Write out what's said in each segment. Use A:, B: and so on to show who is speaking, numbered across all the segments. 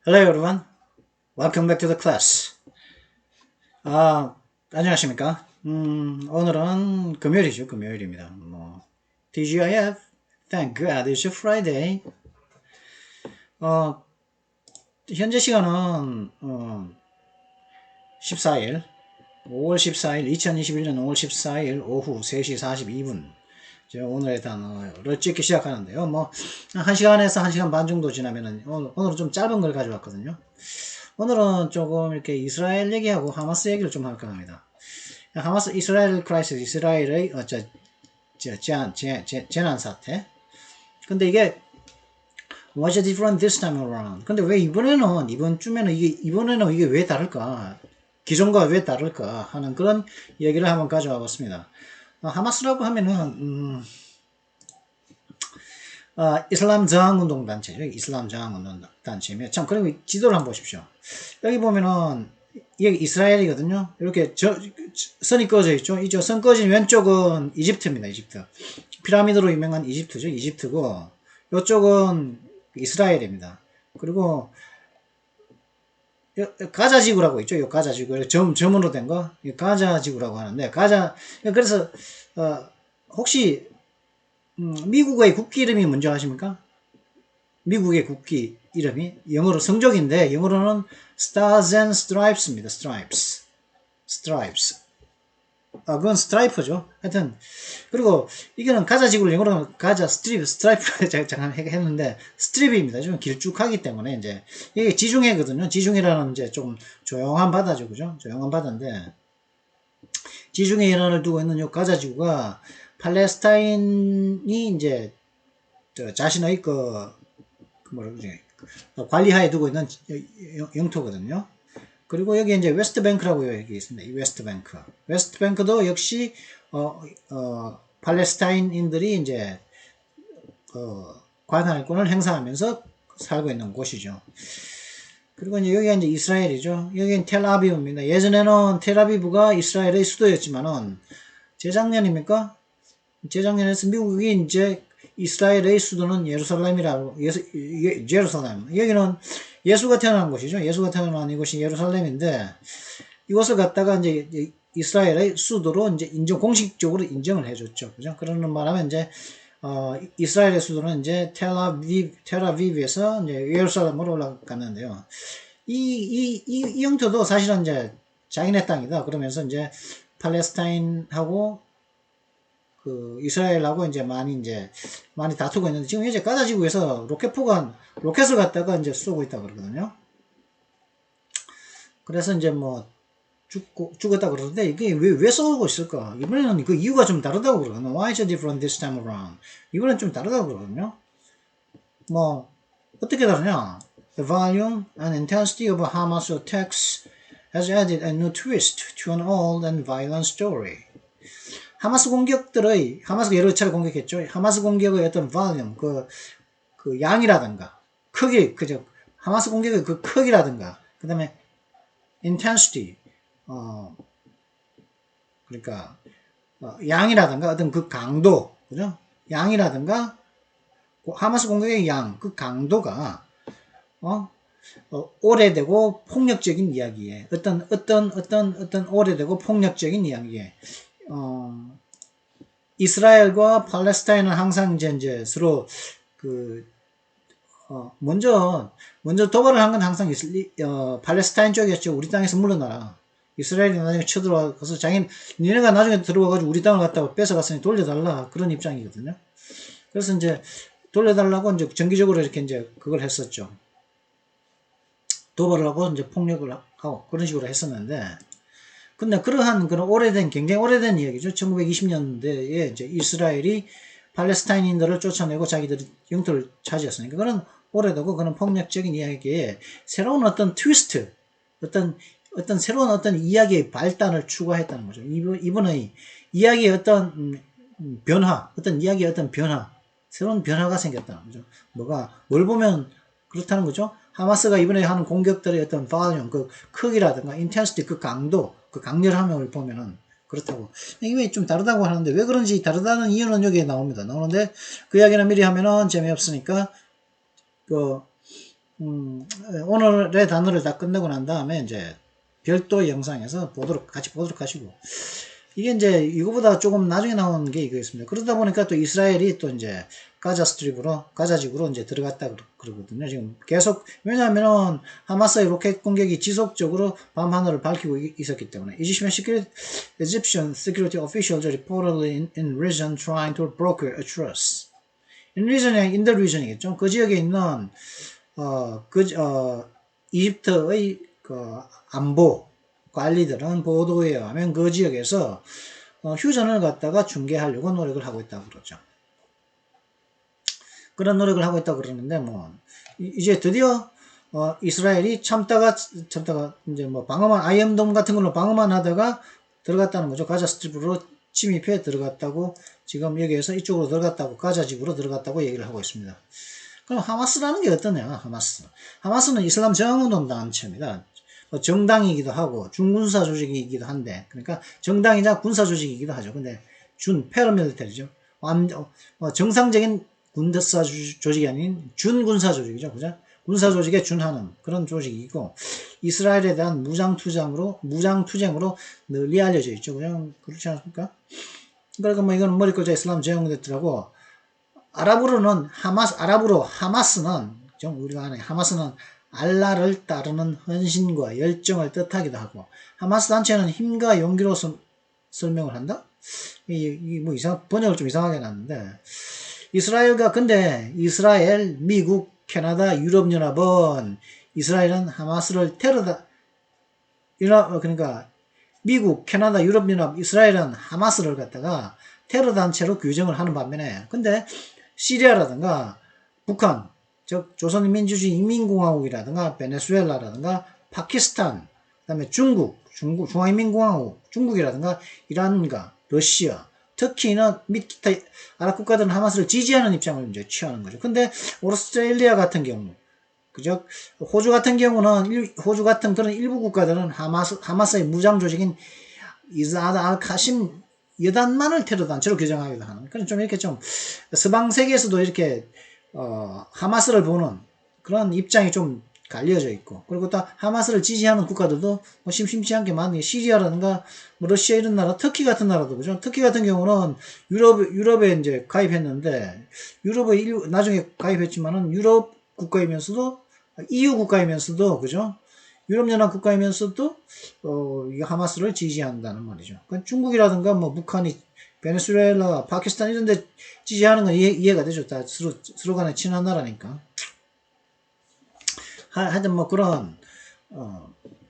A: Hello everyone. Welcome back to the class. 아, 안녕하십니까? 오늘은 금요일이죠. 금요일입니다. TGIF. Thank God it's a Friday. 어, 현재 시간은 14일, 5월 14일, 2021년 5월 14일 오후 3시 42분. 오늘의 단어를 찍기 시작하는데요. 1시간에서 1시간 반 정도 지나면은, 오늘은 좀 짧은 걸 가져왔거든요. 오늘은 조금 이렇게 이스라엘 얘기하고 하마스 얘기를 좀 할까 합니다. 하마스 이스라엘 크라이시스, 이스라엘의 재난 사태. 근데 이게 what's different this time around? 근데 왜 이번주면은 이번에는 이게 왜 다를까? 기존과 왜 다를까 하는 그런 얘기를 한번 가져와 봤습니다. 하마스라고 하면은 이슬람 저항운동 단체죠. 이슬람 저항운동 단체며 참 그리고 지도를 한번 보십시오. 여기 보면은 이게 이스라엘이거든요. 이렇게 선이 꺼져 있죠. 이 선 꺼진 왼쪽은 이집트입니다. 이집트. 피라미드로 유명한 이집트죠. 이집트고 이쪽은 이스라엘입니다. 그리고 가자 지구라고 있죠. 이 가자 지구 점으로 된 거, 가자 지구라고 하는데 그래서 혹시 미국의 국기 이름이 뭔지 아십니까? 미국의 국기 이름이 영어로 성적인데 영어로는 Stars and Stripes입니다. Stripes. 그건 스트라이프죠. 하여튼 그리고 이거는 가자 지구를 영어로 가자 스트라이프 잠깐 했는데 스트립입니다. 좀 길쭉하기 때문에 이제 이게 지중해거든요. 지중해라는 이제 좀 조용한 바다죠, 그죠? 조용한 바다인데 지중해 연안을 두고 있는 이 가자 지구가 팔레스타인이 이제 자신의 관리하에 두고 있는 영토거든요. 그리고 여기 이제 웨스트뱅크라고 여기 있습니다. 이 웨스트뱅크. 웨스트뱅크도 역시 팔레스타인인들이 이제 관할권을 행사하면서 살고 있는 곳이죠. 그리고 이제 여기가 이제 이스라엘이죠. 여기는 텔아비브입니다. 예전에는 텔아비브가 이스라엘의 수도였지만은 재작년입니까? 재작년에서 미국이 이제 이스라엘의 수도는 예루살렘이라고, 예루살렘. 여기는 예수가 태어난 곳이죠. 예수가 태어난 이곳이 예루살렘인데, 이곳을 갖다가 이제 이스라엘의 수도로 이제 공식적으로 인정을 해줬죠. 그죠? 그러는 말하면 이제, 이스라엘의 수도는 이제 텔아비브에서 이제 예루살렘으로 올라갔는데요. 이 영토도 사실은 이제 자기네 땅이다. 그러면서 이제 팔레스타인하고 이스라엘하고 이제 많이 다투고 있는데, 지금 이제 가자 지구에서 로켓을 갖다가 이제 쏘고 있다 그러거든요. 그래서 이제 죽었다 그러는데, 이게 왜 쏘고 있을까? 이번에는 그 이유가 좀 다르다고 그러거든요. Why is it different this time around? 이번엔 좀 다르다고 그러거든요. 어떻게 다르냐? The volume and intensity of Hamas attacks has added a new twist to an old and violent story. 하마스가 여러 차례 공격했죠. 하마스 공격의 어떤 volume, 양이라든가, 크기, 하마스 공격의 그 크기라든가, 그 다음에 intensity, 그러니까, 양이라든가, 어떤 그 강도, 그죠? 양이라든가, 하마스 공격의 그 강도가, 오래되고 폭력적인 이야기에, 어떤 오래되고 폭력적인 이야기에, 이스라엘과 팔레스타인은 항상 이제 서로 먼저 도발을 한 건 항상 팔레스타인 쪽이었죠. 우리 땅에서 물러나라. 이스라엘이 나중에 쳐들어와서 니네가 나중에 들어와가지고 우리 땅을 갖다가 뺏어갔으니 돌려달라. 그런 입장이거든요. 그래서 이제 돌려달라고 이제 정기적으로 이렇게 이제 그걸 했었죠. 도발을 하고 이제 폭력을 하고 그런 식으로 했었는데, 근데 그러한 굉장히 오래된 이야기죠. 1920년대에 이제 이스라엘이 팔레스타인인들을 쫓아내고 자기들이 영토를 차지했으니까 그런 오래되고 그런 폭력적인 이야기에 새로운 어떤 트위스트, 어떤 새로운 어떤 이야기의 발단을 추구했다는 거죠. 이번의 이야기의 어떤 변화, 새로운 변화가 생겼다는 거죠. 뭘 보면 그렇다는 거죠. 하마스가 이번에 하는 공격들의 어떤 volume, 그 크기라든가 intensity, 그 강도, 그 강렬함을 보면은 그렇다고. 이게 좀 다르다고 하는데 왜 그런지 다르다는 이유는 여기에 나오는데 그 이야기는 미리 하면은 재미없으니까 오늘의 단어를 다 끝내고 난 다음에 이제 별도 영상에서 같이 보도록 하시고. 이게 이제 이거보다 조금 나중에 나온 게 이거였습니다. 그러다 보니까 또 이스라엘이 또 이제 가자지구로 이제 들어갔다 그러거든요. 지금 계속, 왜냐하면은 하마스의 로켓 공격이 지속적으로 밤하늘을 밝히고 있었기 때문에. Egyptian security officials reportedly in region trying to broker a truce. in the region이겠죠. 그 지역에 있는, 이집트의 안보 관리들은 보도에 의하면 그 지역에서 휴전을 갖다가 중개하려고 노력을 하고 있다고 그러죠. 그런 노력을 하고 있다고 그러는데, 뭐, 이제 드디어, 이스라엘이 참다가, 이제 뭐, 아이엠돔 같은 걸로 방어만 하다가 들어갔다는 거죠. 가자 스트립으로 침입해 들어갔다고, 지금 여기에서 이쪽으로 들어갔다고, 가자 지구로 들어갔다고 얘기를 하고 있습니다. 그럼 하마스라는 게 어떠냐, 하마스. 하마스는 이슬람 저항운동 단체입니다. 정당이기도 하고, 준군사 조직이기도 한데, 그러니까 정당이자 군사 조직이기도 하죠. 근데, 패러밀리터리죠. 정상적인 군사 조직이 아닌 준군사 조직이죠. 그죠? 군사 조직에 준하는 그런 조직이고, 이스라엘에 대한 무장 투쟁으로 널리 알려져 있죠. 그냥, 그렇지 않습니까? 그러니까 뭐 이건 머리꼴자 이슬람 제형들하고, 아랍어로 하마스는, 우리가 아는 하마스는 알라를 따르는 헌신과 열정을 뜻하기도 하고, 하마스 단체는 힘과 용기로 설명을 한다? 뭐 번역을 좀 이상하게 해놨는데, 근데 이스라엘, 미국, 캐나다, 유럽연합은 이스라엘은 하마스를 그러니까 미국, 캐나다, 유럽연합, 이스라엘은 하마스를 갖다가 테러 단체로 규정을 하는 반면에, 근데 시리아라든가 북한, 즉 조선민주주의 인민공화국이라든가 베네수엘라라든가 파키스탄, 그다음에 중화인민공화국, 중국이라든가 이란과 러시아, 터키는 및 기타 아랍 국가들은 하마스를 지지하는 입장을 이제 취하는 거죠. 근데 오스트레일리아 같은 경우, 그죠? 호주 같은 그런 일부 국가들은 하마스의 무장 조직인 이스라엘 al-카심 여단만을 테러 단체로 규정하기도 하는. 그런 좀 이렇게 좀 서방 세계에서도 이렇게 하마스를 보는 그런 입장이 좀 갈려져 있고, 그리고 또 하마스를 지지하는 국가들도 뭐 심심치 않게 많은 시리아라든가 뭐 러시아 이런 나라, 터키 같은 나라도 그죠. 터키 같은 경우는 유럽에 이제 가입했는데, 유럽에 나중에 가입했지만은 유럽 국가이면서도 EU 국가이면서도 그죠. 유럽연합 국가이면서도 이 하마스를 지지한다는 말이죠. 그러니까 중국이라든가 뭐 북한이 베네수엘라, 파키스탄 이런 데 지지하는 건 이해가 되죠. 다 서로 간에 친한 나라니까. 하여튼 뭐 그런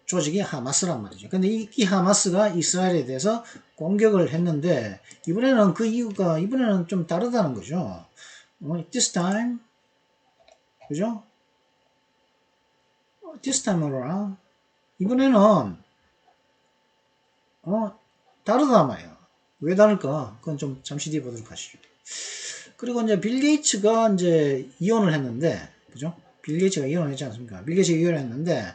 A: 조직이 하마스란 말이죠. 근데 이 하마스가 이스라엘에 대해서 공격을 했는데, 이번에는 그 이유가 이번에는 좀 다르다는 거죠. This time, 그죠? This time around, 이번에는 다르단 말이에요. 왜 다를까? 그건 좀 잠시 뒤에 보도록 하시죠. 그리고 이제 빌 게이츠가 이제 이혼을 했는데, 그죠? 빌 게이츠가 이혼을 했지 않습니까? 빌 게이츠가 이혼을 했는데,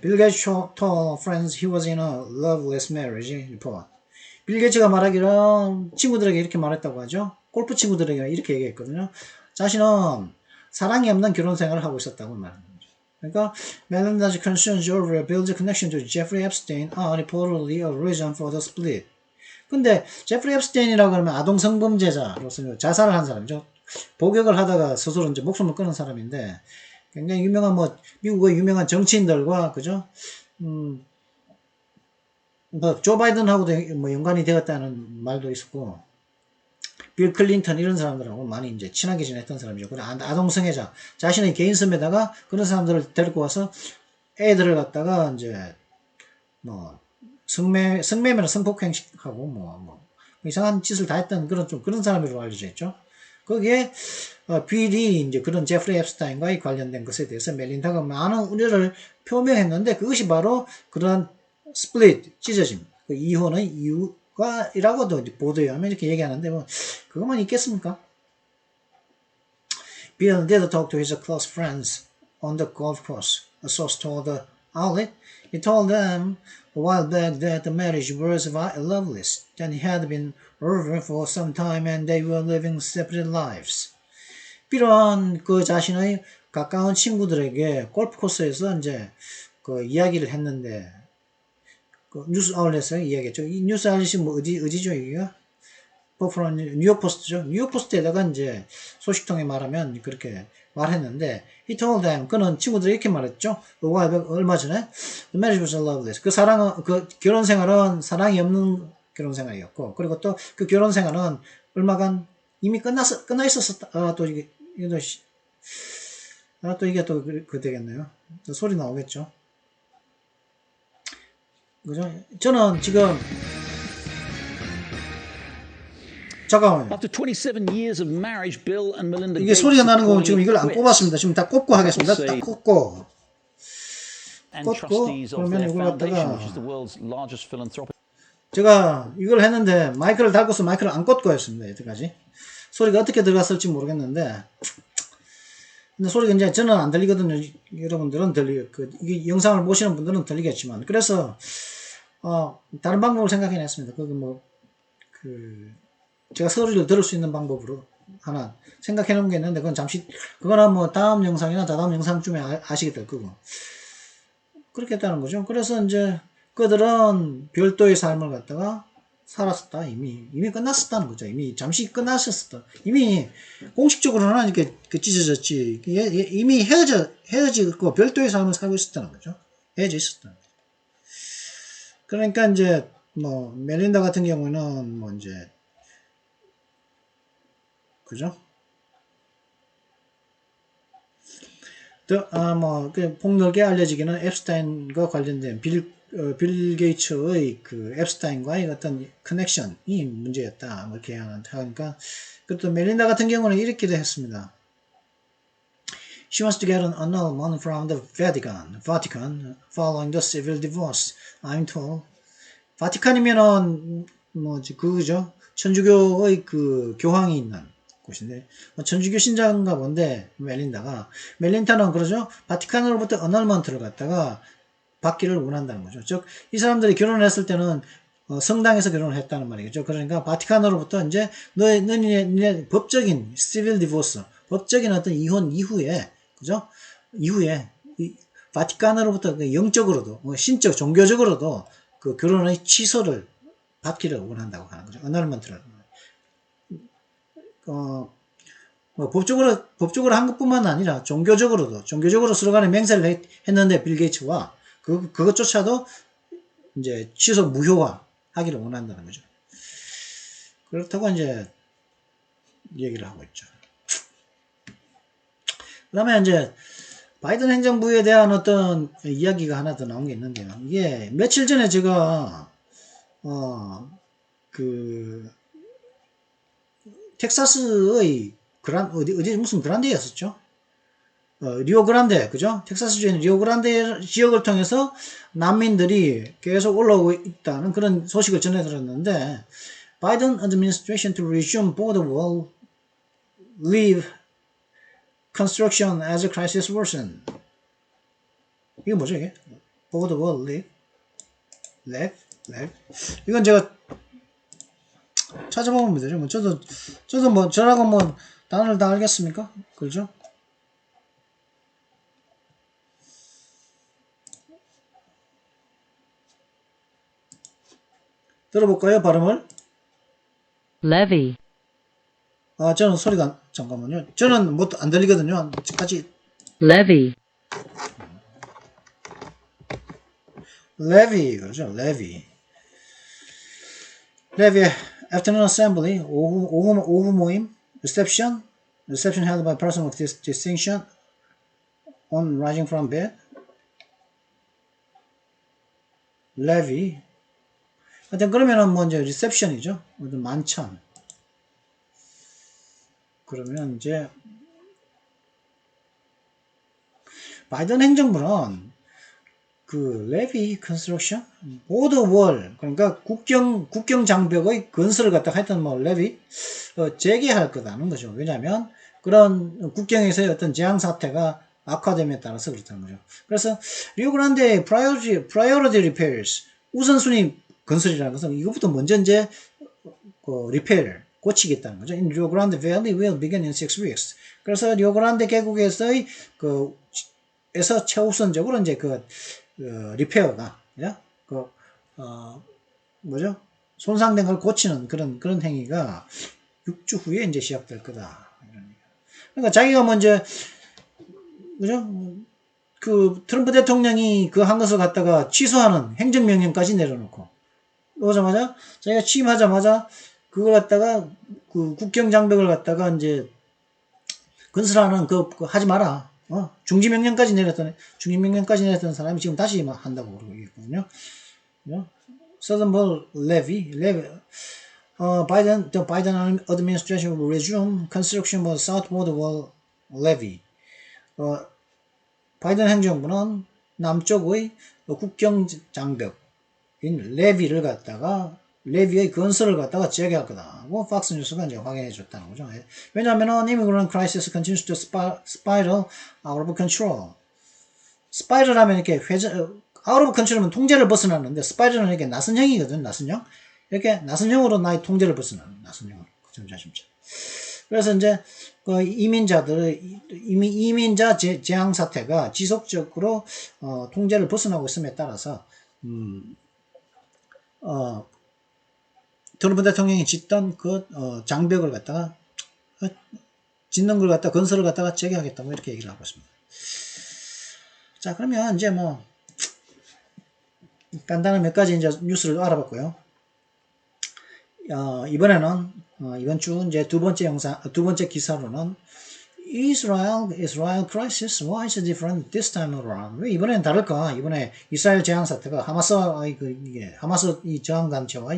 A: 빌 게이츠 told friends he was in a loveless marriage report. 빌 게이츠가 말하기로 친구들에게 이렇게 말했다고 하죠. 골프 친구들에게 이렇게 얘기했거든요. 자신은 사랑이 없는 결혼 생활을 하고 있었다고 말하는 거죠. 그러니까 Melinda's concerns over Bill's connection to Jeffrey Epstein are reportedly a reason for the split. 근데 제프리 앱스테인이라고 하면 아동 성범죄자로서 자살을 한 사람이죠. 복역을 하다가 스스로 이제 목숨을 끊은 사람인데, 굉장히 유명한 미국의 유명한 정치인들과 그죠? 조 바이든하고도 뭐 연관이 되었다는 말도 있었고, 빌 클린턴 이런 사람들하고 많이 이제 친하게 지냈던 사람이죠. 그리고 아동 성애자, 자신의 개인 섬에다가 그런 사람들을 데리고 와서 애들을 갖다가 이제 뭐 성매매나 성폭행하고 뭐 이상한 짓을 다 했던 그런 사람으로 알려져 있죠. 거기에 빌이 이제 그런 제프리 앱스타인과의 관련된 것에 대해서 멜린다가 많은 우려를 표명했는데, 그것이 바로 그런 스플릿, 찢어짐, 그 이혼의 이유가라고도 보도에 하면 이렇게 얘기하는데, 뭐 그것만 있겠습니까? Bill did talk to his close friends on the golf course. A source told the outlet. He told them a while back that the marriage was loveless, that it had been over for some time and they were living separate lives. 빌은 그 자신의 가까운 친구들에게 골프 코스에서 이제 그 이야기를 했는데, 그 뉴스 아울렛에서 이야기했죠. 이 뉴스 아울렛이 뭐 어디죠, 여기가? 버프로 뉴욕 포스트죠. 뉴욕 포스트에다가 이제 소식통에 말하면 그렇게 말했는데, he told them, 그는 친구들이 이렇게 말했죠. 얼마 전에, the marriage was loveless. 그 결혼 생활은 사랑이 없는 결혼 생활이었고, 그리고 또 그 결혼 생활은 얼마간 이미 끝나 있었었다. 또 이게 또 되겠네요. 또 소리 나오겠죠. 그죠? 저는 지금 잠깐만요.
B: After 27 years of marriage, Bill and Melinda
A: 이게
B: Gates
A: 소리가 나는
B: are
A: 건 지금 이걸 안
B: calling it
A: 뽑았습니다. 지금 다 꽂고 하겠습니다. 딱 꽂고.
B: and
A: 꽂고
B: trustees of
A: 그러면
B: their
A: 이걸
B: foundation,
A: 갖다가
B: which is the world's largest philanthropic.
A: 제가 이걸 했는데 마이크를 닫고서 마이크를 안 꽂고 했습니다. 여태까지. 소리가 어떻게 들어갔을지 모르겠는데, 근데 소리가 이제 저는 안 들리거든요. 여러분들은 이게 영상을 보시는 분들은 들리겠지만, 그래서 다른 방법을 생각해냈습니다. 제가 소리를 들을 수 있는 방법으로 하나 생각해놓은 게 있는데, 그거는 뭐 다음 영상이나 다다음 영상쯤에 아시게 될 거고, 그렇게 했다는 거죠. 그래서 이제 그들은 별도의 삶을 갖다가 살았었다. 이미 끝났었다는 거죠. 이미 잠시 끝났었다. 이미 공식적으로는 이렇게 찢어졌지. 이미 헤어지고 별도의 삶을 살고 있었다는 거죠. 헤어져 있었다는 거죠. 그러니까 이제 뭐 멜린다 같은 경우는 뭐 이제 그죠? 폭넓게 알려지기는 앱스타인과 관련된 빌 게이츠의 그 앱스타인과의 어떤 커넥션이 문제였다. 뭐 이렇게 하니까. 그리고 또 멜린다 같은 경우는 이렇게도 했습니다. She wants to get an annulment from the Vatican following the civil divorce. I'm told. 바티칸이면은 뭐지 그거죠. 천주교의 그 교황이 있는 곳인데, 천주교 신자인가 본데, 멜린다는 그러죠. 바티칸으로부터 어널먼트를 갖다가 받기를 원한다는 거죠. 즉, 이 사람들이 결혼을 했을 때는 성당에서 결혼을 했다는 말이겠죠. 그러니까 바티칸으로부터 이제 너네 법적인 civil divorce, 법적인 어떤 이혼 이후에, 그죠? 이후에 바티칸으로부터 영적으로도, 신적, 종교적으로도 그 결혼의 취소를 받기를 원한다고 하는 거죠. 어널먼트를. 법적으로 한 것뿐만 아니라 종교적으로 서로 간에 맹세를 했는데, 빌 게이츠와 그것조차도 이제 취소 무효화 하기를 원한다는 거죠. 그렇다고 이제 얘기를 하고 있죠. 그 다음에 이제 바이든 행정부에 대한 어떤 이야기가 하나 더 나온 게 있는데요. 이게 며칠 전에 제가 텍사스의 어디 무슨 그란데였었죠? 리오그란데, 그죠? 텍사스주에는 리오그란데 지역을 통해서 난민들이 계속 올라오고 있다는 그런 소식을 전해 들었는데, Biden administration to resume border wall leave construction as a crisis worsen. 이게 뭐죠, 이게? border wall leave? 이건 제가 찾아보면 되죠. 저도 뭐, 저라고 뭐, 단어를 다 알겠습니까? 그죠? 들어볼까요, 발음을?
C: levy,
A: 저는 소리가, 잠깐만요. 저는 뭐 안 들리거든요. 같이.
C: levy,
A: levy, 그죠? levy, afternoon assembly, 오후 모임, reception held by person of distinction on rising from bed, levy. 하여튼 그러면은 뭐 이제 reception이죠. 만찬. 그러면 이제 바이든 행정부는 그 레비 컨스트럭션, 보더 월, 그러니까 국경 장벽의 건설을 갖다 하여튼 뭐 레비 재개할 거다는 거죠. 왜냐하면 그런 국경에서의 어떤 재앙 사태가 악화됨에 따라서 그렇다는 거죠. 그래서 리오그란데 priority repairs, 우선순위 건설이라는 것은 이것부터 먼저 이제 리페어, 고치겠다는 거죠. In Rio Grande Valley will begin in 6 weeks. 그래서 리오그란데 계곡에서의 에서 최우선적으로 이제 리페어가, 뭐죠? 손상된 걸 고치는 그런 행위가 6주 후에 이제 시작될 거다. 그러니까 자기가 먼저, 그죠? 트럼프 대통령이 한 것을 갖다가 취소하는 행정명령까지 내려놓고, 오자마자, 자기가 취임하자마자, 그걸 갖다가, 국경장벽을 갖다가 이제, 건설하는 하지 마라. 중지명령까지 내렸던 사람이 지금 다시 한다고 그러고 있거든요. Southern Border Levee, the Biden administration will resume construction of South Border Wall Levee. 바이든 행정부는 남쪽의 국경 장벽인 레비의 건설을 갖다가 재개할 거다고 팍스뉴스가 이제 확인해 줬다는 거죠. 왜냐하면 immigrant crisis continues to spiral out of control. 스파이럴 하면 이렇게 out of control은 통제를 벗어나는데 스파이럴은 이렇게 나선형이거든. 나선형. 이렇게 나선형으로 나의 통제를 벗어나는 나선형으로. 점차점차. 그래서 이제 이민자 재앙 사태가 지속적으로 통제를 벗어나고 있음에 따라서 트럼프 대통령이 짓던 장벽을 갖다가 짓는 걸 갖다가 건설을 갖다가 재개하겠다고 이렇게 얘기를 하고 있습니다. 자, 그러면 이제 간단한 몇 가지 이제 뉴스를 알아봤고요. 이번에는 이번 주 이제 두 번째 기사로는 Israel crisis, why is it different this time around? 왜 이번엔 다를까? 이번에 이스라엘 재앙 사태가 하마스 이 저항 단체와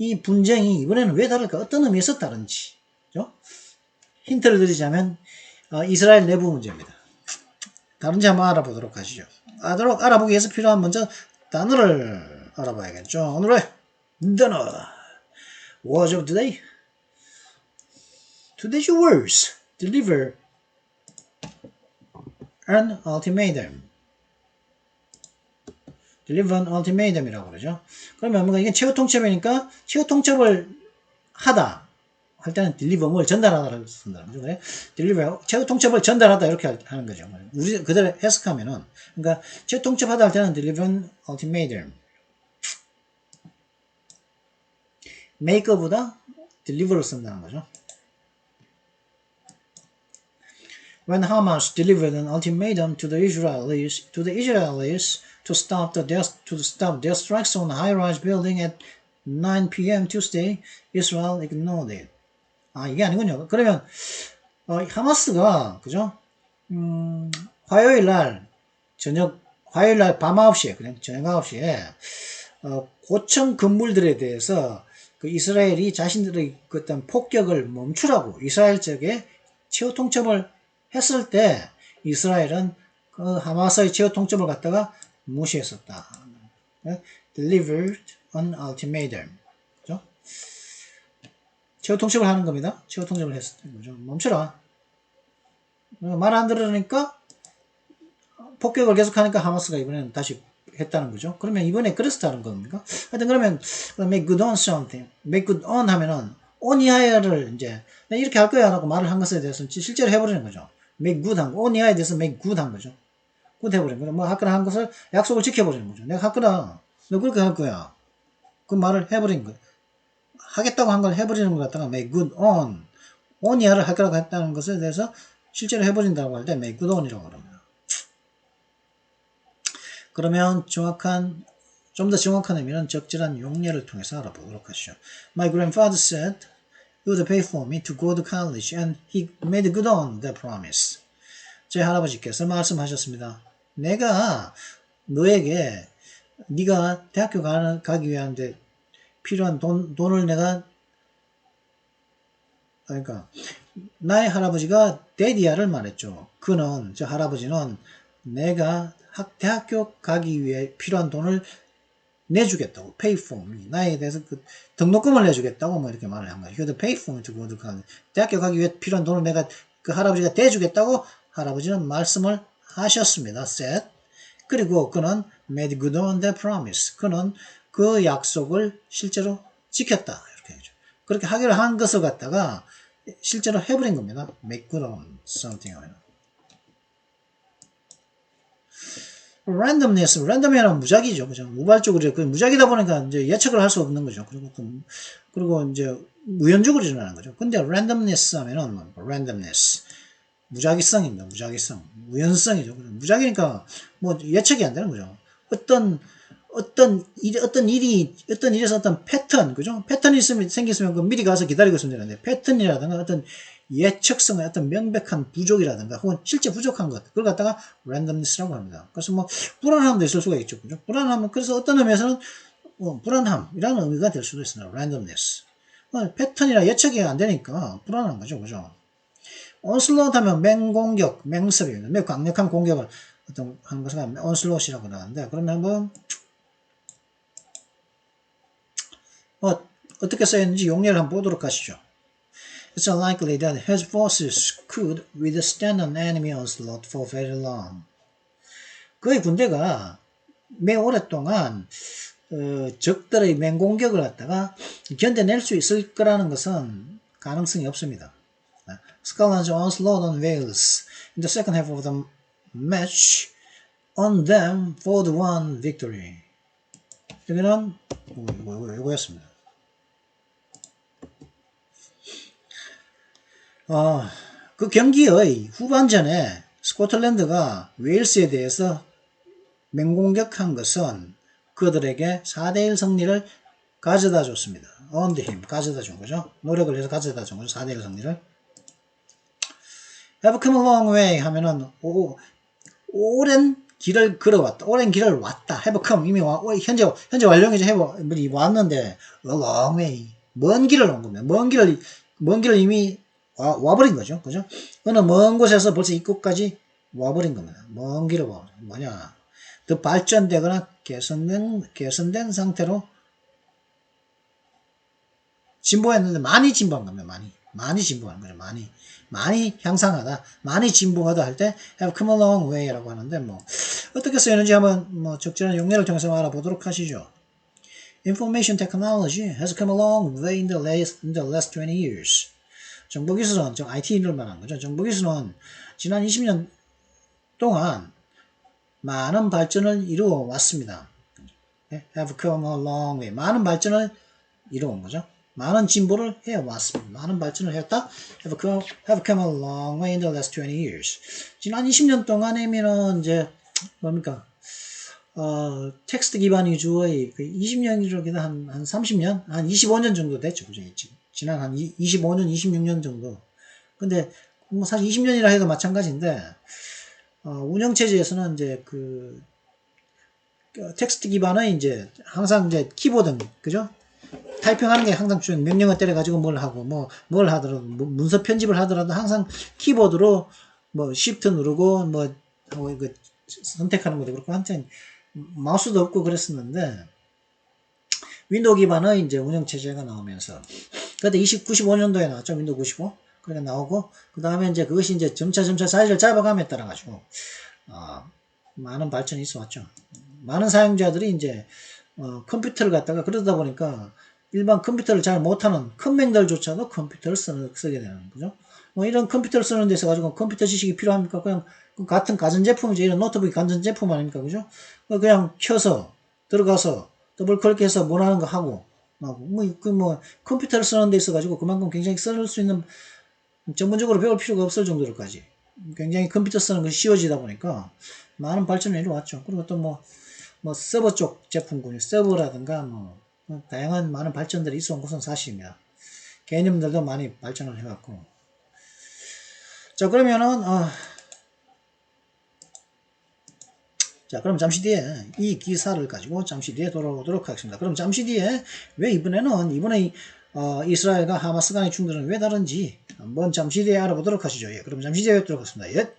A: 이 분쟁이 이번에는 왜 다를까? 어떤 의미에서 다른지, 그죠? 힌트를 드리자면 이스라엘 내부 문제입니다. 다른지 한번 알아보도록 하시죠. 알아보기 위해서 필요한 먼저 단어를 알아봐야겠죠. 오늘의 단어 Words of today. Today's words. Deliver an ultimatum. Deliver an ultimatum이라고 그러죠. 그러면 뭔가 이게 최후 통첩이니까 최후 통첩을 하다 할 때는 deliver 뭘 전달하다라고 쓴다는 거죠. 그래? deliver 최후 통첩을 전달하다 이렇게 하는 거죠. 우리 그대로 해석하면은 그러니까 최후 통첩하다 할 때는 deliver an ultimatum. make보다 deliver를 쓴다는 거죠. When Hamas delivered an ultimatum to the Israelis to stop their strikes on a high-rise building at 9 p.m. Tuesday, Israel ignored it. 이게 아니군요. 그러면 하마스가 그죠? 화요일 날 밤 9시에 그냥 저녁 9시에 고층 건물들에 대해서 이스라엘이 자신들의 어떤 폭격을 멈추라고 이스라엘 쪽에 최후 통첩을 했을 때 이스라엘은 하마스의 최후 통첩을 갖다가 무시했었다. Delivered an ultimatum. 그죠? 최후 통첩을 하는 겁니다. 최후 통첩을 했었던 거죠. 멈춰라. 말 안 들으니까 폭격을 계속하니까 하마스가 이번에는 다시 했다는 거죠. 그러면 이번에 그래서 다른 겁니까? 하여튼 그러면 make good on something, make good on 하면은 on 이하를 이제 이렇게 할 거야 라고 말을 한 것에 대해서 실제로 해버리는 거죠. make good 한 거, on 이하에 대해서 make good 한 거죠. good 해버리는 거죠. 할 거라 한 것을 약속을 지켜버리는 거죠. 내가 할 거다. 너 그렇게 할 거야. 그 말을 해버린 거예요. 하겠다고 한 걸 해버리는 것 갖다가 make good on 이하를 할 거라고 했다는 것에 대해서 실제로 해버린다고 할 때 make good on이라고 합니다. 그러면 좀 더 정확한 의미는 적절한 용례를 통해서 알아보도록 하시죠. My grandfather said he would pay for me to go to college and he made good on that promise. 제 할아버지께서 말씀하셨습니다. 내가 너에게 네가 대학교 가기 위한데 필요한 돈을 내가 그러니까 나의 할아버지가 데디아를 말했죠. 저 할아버지는 내가 대학교 가기 위해 필요한 돈을 내주겠다고 pay for me 나에 대해서 등록금을 내주겠다고 이렇게 말을 한 거예요. He would pay for me to go to college. 대학교 가기 위해 필요한 돈을 내가 할아버지가 대주겠다고 할아버지는 말씀을 하셨습니다. said. 그리고 그는 made good on that promise. 그는 그 약속을 실제로 지켰다. 이렇게 하죠. 그렇게 하기로 한 것을 갖다가 실제로 해버린 겁니다. make good on something 하면. randomness, 랜덤이라는 무작위죠. 그죠? 우발적으로, 그 무작위다 보니까 이제 예측을 할 수 없는 거죠. 그리고 이제 우연적으로 일어나는 거죠. 근데 randomness 하면은 뭐, randomness. 무작위성입니다. 무작위성. 우연성이죠. 무작위니까 뭐 예측이 안 되는 거죠. 어떤 일에서 어떤 패턴, 그죠? 패턴이 생겼으면 그 미리 가서 기다리고 있으면 되는데, 패턴이라든가 어떤 예측성의 어떤 명백한 부족이라든가, 혹은 실제 부족한 것, 그걸 갖다가 randomness라고 합니다. 그래서 뭐, 불안함도 있을 수가 있죠. 그죠? 불안함은, 그래서 어떤 의미에서는, 불안함이라는 의미가 될 수도 있습니다. randomness. 패턴이라 예측이 안 되니까 불안한 거죠. 그죠? onslaught 하면 맹공격, 맹습입니다. 매우 강력한 공격을 하는 것을 onslaught이라고 하는데, 그러면 한번, 어떻게 쓰였는지 용례를 한번 보도록 하시죠. It's unlikely that his forces could withstand an enemy onslaught for very long. 그의 군대가 매우 오랫동안 적들의 맹공격을 갖다가 견뎌낼 수 있을 거라는 것은 가능성이 없습니다. Scotland's onslaught on Wales in the second half of the match on them for the one victory. 여기는 이거였습니다. 그 경기의 후반전에 스코틀랜드가 웨일스에 대해서 맹공격한 것은 그들에게 4대1 승리를 가져다 줬습니다. earned him, 가져다 준 거죠. 노력을 해서 가져다 준 거죠. 4대1 승리를. have come a long way 하면은 오랜 길을 걸어왔다. 오랜 길을 왔다. have come 이미 현재 완료형이죠. have 왔는데 a long way 먼 길을 온 겁니다. 먼 길을 이미 와버린 거죠. 그죠? 어느 먼 곳에서 벌써 입구까지 와버린 겁니다. 먼 길을 뭐냐? 더 발전되거나 개선된 상태로 진보했는데 많이 진보한 겁니다. 많이 진보하는 거죠. 많이 향상하다, 많이 진보하다 할 때 have come a long way라고 하는데 뭐 어떻게 쓰이는지 한번 뭐 적절한 용례를 통해서 알아보도록 하시죠. Information technology has come a long way in the last 20 years. 정보기술은 IT를 말하는 거죠. 정보기술은 지난 20년 동안 많은 발전을 이루어 왔습니다. have come a long way. 많은 발전을 이루어온 거죠. 많은 진보를 해왔습니다. 많은 발전을 해왔다. have come a long way in the last 20 years. 지난 20년 동안이면은 이제 뭡니까? 텍스트 기반 위주의 20년이라기도 한 30년, 한 25년 정도 됐죠. 그죠? 지난 한 25년, 26년 정도. 근데 뭐 사실 20년이라 해도 마찬가지인데 운영체제에서는 이제 텍스트 기반의 이제 항상 이제 키보드, 그죠? 타이핑하는 게 항상 명령을 때려가지고 뭘 하고, 뭘 하더라도, 문서 편집을 하더라도 항상 키보드로 Shift 누르고, 선택하는 것도 그렇고, 한참 마우스도 없고 그랬었는데, 윈도우 기반의 이제 운영체제가 나오면서, 그때 95년도에 나왔죠. 윈도우 95. 그렇게 나오고, 그 다음에 이제 그것이 이제 점차 사이즈를 잡아감에 따라가지고, 많은 발전이 있어 왔죠. 많은 사용자들이 이제, 컴퓨터를 갖다가 그러다 보니까 일반 컴퓨터를 잘 못하는 큰맹들조차도 컴퓨터를 쓰게 되는 거죠. 이런 컴퓨터를 쓰는 데서 가지고 컴퓨터 지식이 필요합니까? 그냥 같은 가전제품이죠. 이런 노트북이 가전제품 아닙니까? 그죠? 그냥 켜서 들어가서 더블 클릭해서 원하는 거 하고 컴퓨터를 쓰는 데 있어 가지고 그만큼 굉장히 쓸 수 있는 전문적으로 배울 필요가 없을 정도로까지 굉장히 컴퓨터 쓰는 것이 쉬워지다 보니까 많은 발전을 이루어왔죠. 그리고 또 서버 쪽 제품군요. 서버라든가 다양한 많은 발전들이 있어 온 것은 사실입니다. 개념들도 많이 발전을 해왔고. 자, 그러면은, 그럼 잠시 뒤에 이 기사를 가지고 잠시 뒤에 돌아오도록 하겠습니다. 그럼 잠시 뒤에 왜 이번에 이스라엘과 하마스 간의 충돌은 왜 다른지 한번 잠시 뒤에 알아보도록 하시죠. 예, 그럼 잠시 뒤에 뵙도록 하겠습니다. 예.